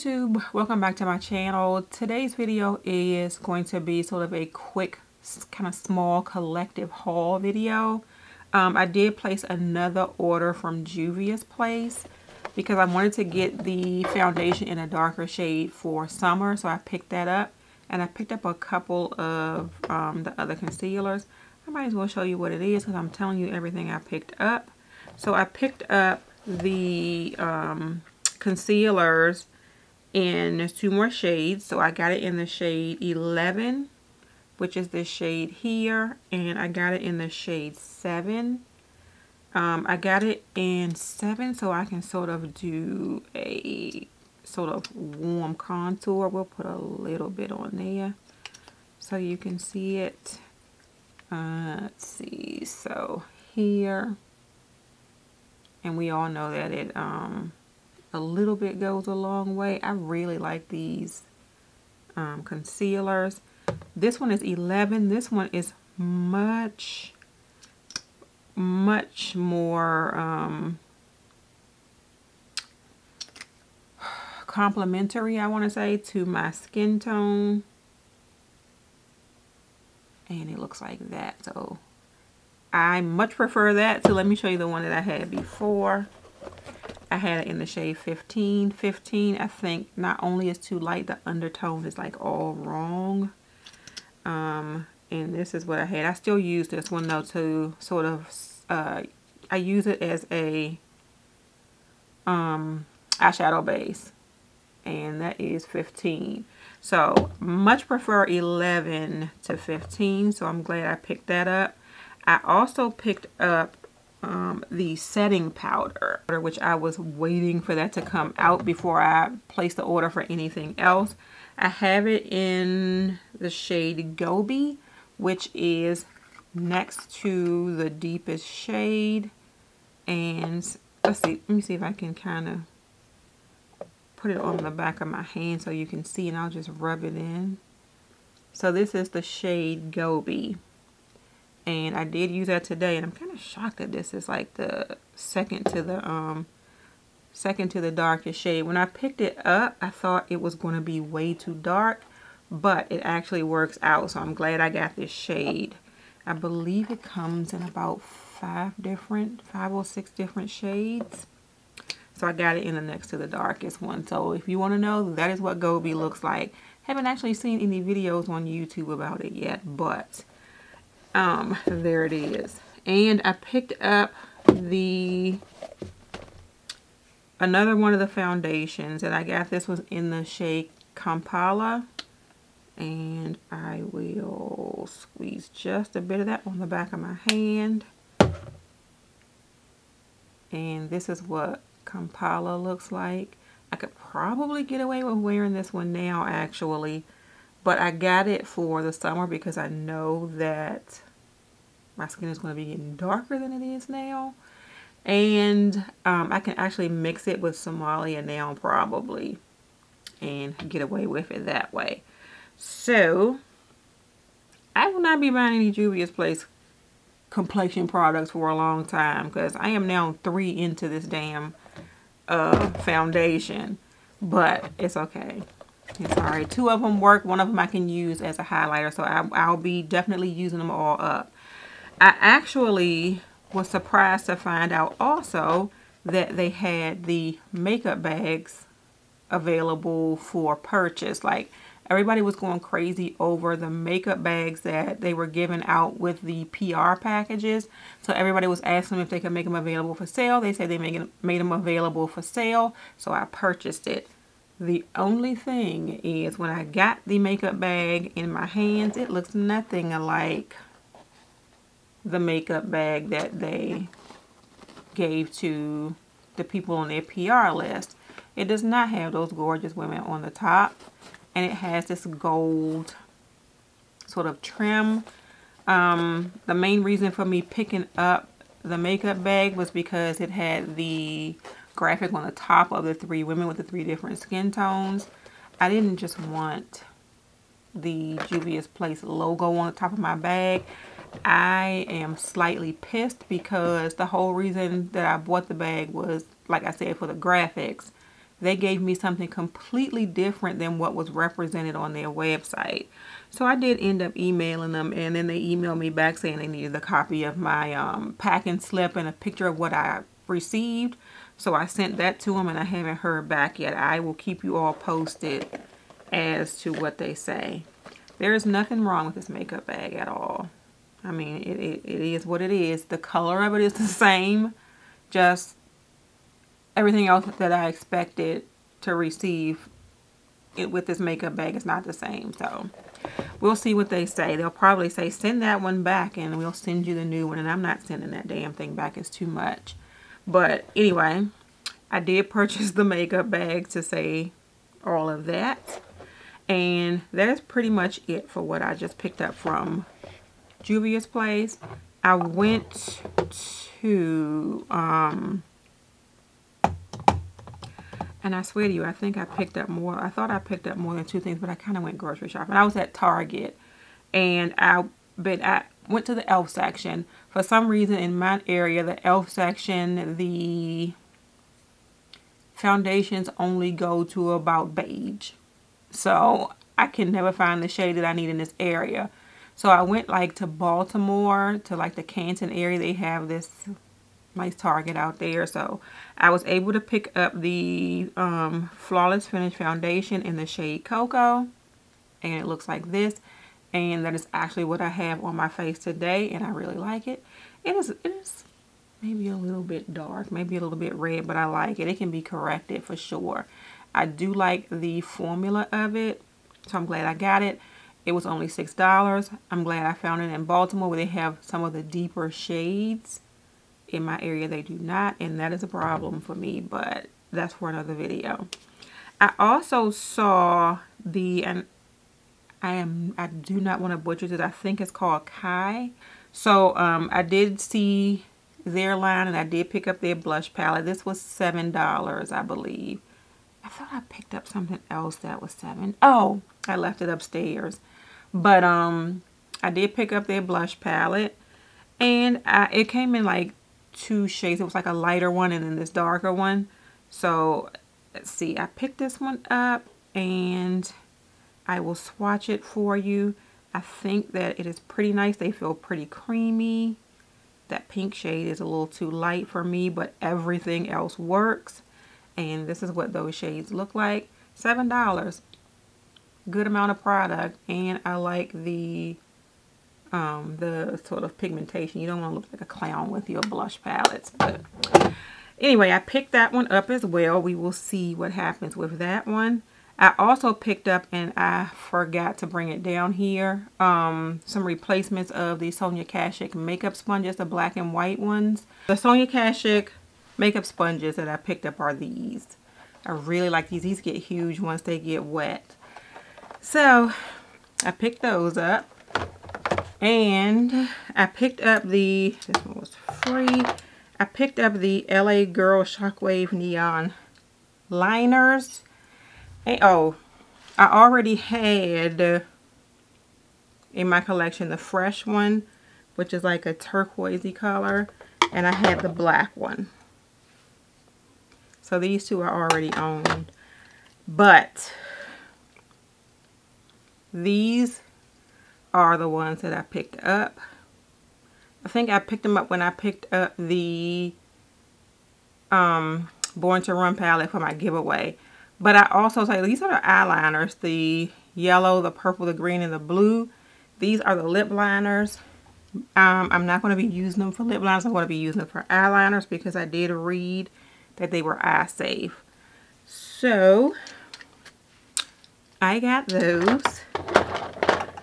YouTube, welcome back to my channel. Today's video is going to be sort of a quick, kind of small collective haul video. I did place another order from Juvia's place because I wanted to get the foundation in a darker shade for summer, so I picked that up. And I picked up a couple of the other concealers. I might as well show you what it is because I'm telling you everything I picked up. So I picked up the concealers in two more shades. So I got it in the shade 11, which is this shade here, and I got it in the shade 7. I got it in 7 so I can sort of do a sort of warm contour. We'll put a little bit on there so you can see it. Let's see, so here, and we all know that it a little bit goes a long way. I really like these concealers. This one is 11. This one is much more complementary, I want to say, to my skin tone, and it looks like that. So I much prefer that. So let me show you the one that I had before. I had it in the shade 15. 15, I think, not only is too light, the undertone is like all wrong. And this is what I had. I still use this one though to sort of I use it as a eyeshadow base, and that is 15. So much prefer 11 to 15, so I'm glad I picked that up. I also picked up the setting powder, which I was waiting for that to come out before I placed the order for anything else. I have it in the shade Gobi, which is next to the deepest shade. And let's see, let me see if I can kind of put it on the back of my hand so you can see, and I'll just rub it in. So this is the shade Gobi, and I did use that today, and I'm kind of shocked that this is like the second to the darkest shade. When I picked it up, I thought it was going to be way too dark, but it actually works out, so I'm glad I got this shade. I believe it comes in about 5 or 6 different shades. So I got it in the next to the darkest one. So if you want to know, that is what Gobi looks like. Haven't actually seen any videos on YouTube about it yet, but there it is. And I picked up another one of the foundations, and I got this was in the shade Kampala. And I will squeeze just a bit of that on the back of my hand. And this is what Kampala looks like. I could probably get away with wearing this one now, actually. But I got it for the summer because I know that my skin is going to be getting darker than it is now. And I can actually mix it with Somalia now, probably, and get away with it that way. So, I will not be buying any Juvia's Place complexion products for a long time because I am now 3 into this damn foundation. But it's okay. It's alright. 2 of them work. 1 of them I can use as a highlighter, so I'll be definitely using them all up. I actually was surprised to find out also that they had the makeup bags available for purchase. Like, everybody was going crazy over the makeup bags that they were giving out with the PR packages. So everybody was asking them if they could make them available for sale. They said they made them available for sale, so I purchased it. The only thing is, when I got the makeup bag in my hands, it looks nothing like the makeup bag that they gave to the people on their PR list. It does not have those gorgeous women on the top. And it has this gold sort of trim. The main reason for me picking up the makeup bag was because it had the graphic on the top of the 3 women with the 3 different skin tones. I didn't just want the Juvia's Place logo on the top of my bag. I am slightly pissed because the whole reason that I bought the bag was, like I said, for the graphics. they gave me something completely different than what was represented on their website. So I did end up emailing them, and then they emailed me back saying they needed a copy of my packing slip and a picture of what I received. So I sent that to them, and I haven't heard back yet. I will keep you all posted as to what they say. There is nothing wrong with this makeup bag at all. I mean, it is what it is. The color of it is the same, just everything else that I expected to receive with this makeup bag is not the same. So we'll see what they say. They'll probably say, send that one back and we'll send you the new one. And I'm not sending that damn thing back. It's too much. But anyway, I did purchase the makeup bag to say all of that. And that's pretty much it for what I just picked up from Juvia's place. I went to, and I swear to you, I think I picked up more. I thought I picked up more than 2 things, but I kind of went grocery shopping. I was at Target, and I went to the e.l.f. section. For some reason, in my area, the e.l.f. section, the foundations only go to about beige. So I can never find the shade that I need in this area. So I went like to Baltimore, to like the Canton area. They have this nice Target out there. So I was able to pick up the Flawless Finish Foundation in the shade Coco. And it looks like this. And that is actually what I have on my face today. And I really like it. It is maybe a little bit dark, maybe a little bit red, but I like it. It can be corrected for sure. I do like the formula of it. So I'm glad I got it. It was only $6. I'm glad I found it in Baltimore where they have some of the deeper shades. In my area they do not, and that is a problem for me, but that's for another video. I also saw the, and I do not want to butcher this, I think it's called Kai. So I did see their line, and I did pick up their blush palette. This was $7, I believe. I thought I picked up something else that was $7. Oh, I left it upstairs. But I did pick up their blush palette, and it came in like 2 shades. It was like a lighter one and then this darker one. So let's see, I picked this one up, and I will swatch it for you. I think that it is pretty nice. They feel pretty creamy. That pink shade is a little too light for me, but everything else works. And this is what those shades look like. $7. Good amount of product, and I like the sort of pigmentation. You don't want to look like a clown with your blush palettes. But anyway, I picked that one up as well. We will see what happens with that one. I also picked up, and I forgot to bring it down here, some replacements of the Sonia Kashuk makeup sponges, the black and white ones. The Sonia Kashuk makeup sponges that I picked up are these. I really like these. These get huge once they get wet. So I picked those up, and I picked up this one was free. I picked up the LA Girl Shockwave Neon liners. And, oh, I already had in my collection the fresh one, which is like a turquoisey color, and I had the black one. So these two are already owned, but these are the ones that I picked up. I think I picked them up when I picked up the Born to Run palette for my giveaway. But I also say these are the eyeliners, the yellow, the purple, the green, and the blue. These are the lip liners. I'm not going to be using them for lip liners. I'm going to be using them for eyeliners because I did read that they were eye safe. So I got those.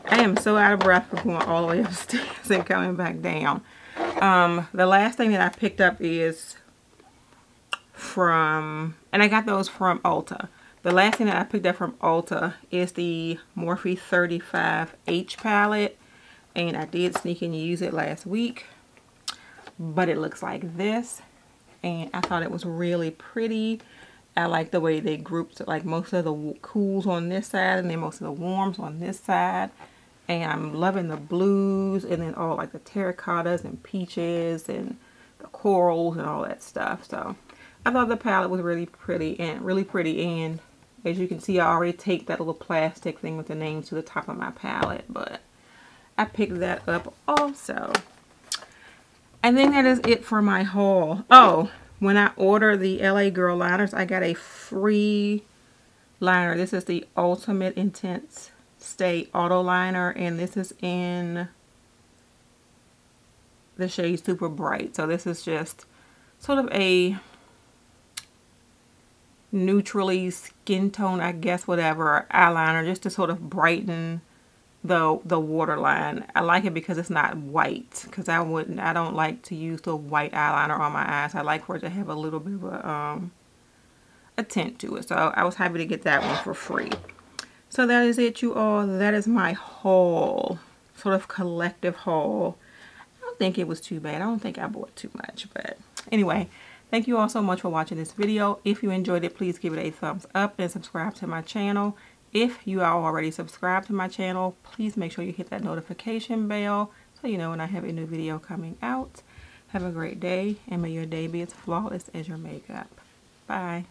I am so out of breath for going all the way upstairs and coming back down. The last thing that I picked up is from, and I got those from Ulta. The last thing that I picked up from Ulta is the Morphe 35H palette. And I did sneak in and use it last week. But it looks like this. And I thought it was really pretty. I like the way they grouped like most of the cools on this side and then most of the warms on this side. And I'm loving the blues and then all like the terracottas and peaches and the corals and all that stuff. So I thought the palette was really pretty, and as you can see, I already taped that little plastic thing with the name to the top of my palette, but I picked that up also. And then that is it for my haul. Oh, when I ordered the LA Girl liners, I got a free liner. This is the Ultimate Intense Stay Auto Liner, and this is in the shade Super Bright. So this is just sort of a neutrally skin tone, I guess, whatever, eyeliner, just to sort of brighten the waterline. I like it because it's not white, because I don't like to use the white eyeliner on my eyes. I like for it to have a little bit of a tint to it. So I was happy to get that one for free. So that is it, you all. That is my haul, sort of collective haul. I don't think it was too bad. I don't think I bought too much, but anyway, thank you all so much for watching this video. If you enjoyed it, please give it a thumbs up and subscribe to my channel. If you are already subscribed to my channel, please make sure you hit that notification bell so you know when I have a new video coming out. Have a great day, and may your day be as flawless as your makeup. Bye.